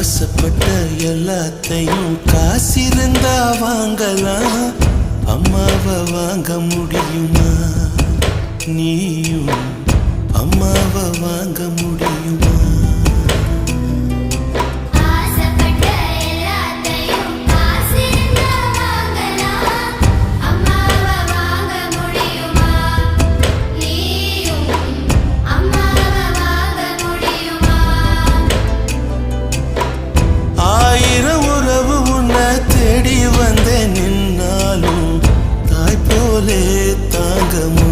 ஆசைப்பட்ட எல்லாத்தையும் காசிருந்தா வாங்கலாம், அம்மாவை வாங்க முடியுமா? நீயும் அம்மாவை வாங்க முடியுமா? ஆயிரம் உறவு உன்னை தேடி வந்தேன், நின்னாலும் தாய் போலே தாங்க முடியும்.